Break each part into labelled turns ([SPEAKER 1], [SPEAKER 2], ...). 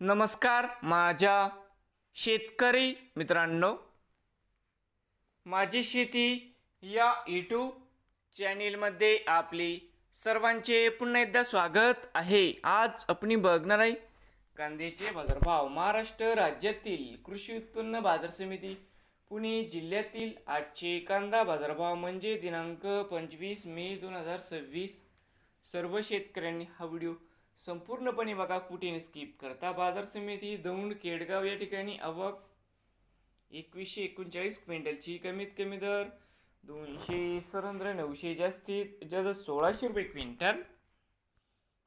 [SPEAKER 1] नमस्कार माझ्या शेतकरी मित्रांनो, माझी शेती या यूट्यूब चॅनेलमध्ये आपले सर्वांचे पुन्हा एकदा स्वागत आहे। आज आपण बघणार आहे कांद्याचे बाजारभाव। महाराष्ट्र राज्यातील कृषी उत्पन्न बाजार समिती पुणे जिल्ह्यातील आजचे कांदा बाजारभाव म्हणजे दिनांक 25 मे 2026। सर्व शेतकऱ्यांनी हा व्हिडिओ संपूर्णपणे बघा, कुठे स्किप करता। बाजार समिती दौंड केडगाव या ठिकाणी आवक 2139 क्विंटलची, कमीत कमी दर 297 जास्तीत जास्त 1600 रुपये क्विंटल।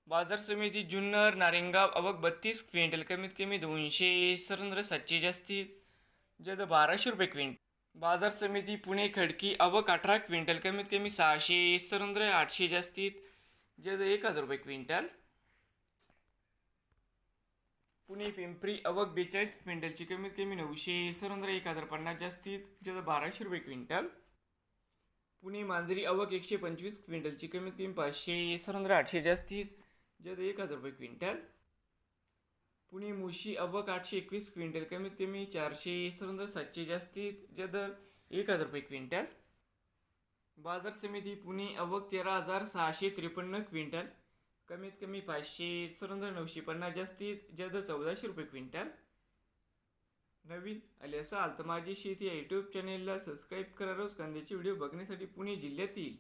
[SPEAKER 1] बाजार समिती जुन्नर नारायणगाव आवक 32 क्विंटल, कमीत कमी 297 जास्तीत जास्त 1200 रुपये क्विंटल। बाजार समिती पुणे खडकी आवक 18 क्विंटल, कमीत कमी 697 800 जास्तीत जास्त 1000 रुपये क्विंटल। पुणे पिंपरी आवक 42 क्विंटलची, कमीत कमी 997 1050 जास्तीत जास्त 1200 रुपये क्विंटल। पुणे मांजरी आवक 125 क्विंटलची, कमीत कमी 597 800 जास्तीत जास्त 1000 रुपये क्विंटल। पुणे मुशी आवक 821 क्विंटल, कमीत कमी 497 700 जास्तीत जास्त 1000 रुपये क्विंटल। बाजार समिती पुणे आवक 13653 क्विंटल, कमीत कमी 597 950 जास्तीत जास्त 1400 रुपये क्विंटल। नवीन आले असाल तर माझी शेती या यूट्यूब चॅनेलला सबस्क्राईब करा। रोज कांद्याचे व्हिडिओ बघण्यासाठी पुणे जिल्ह्यातील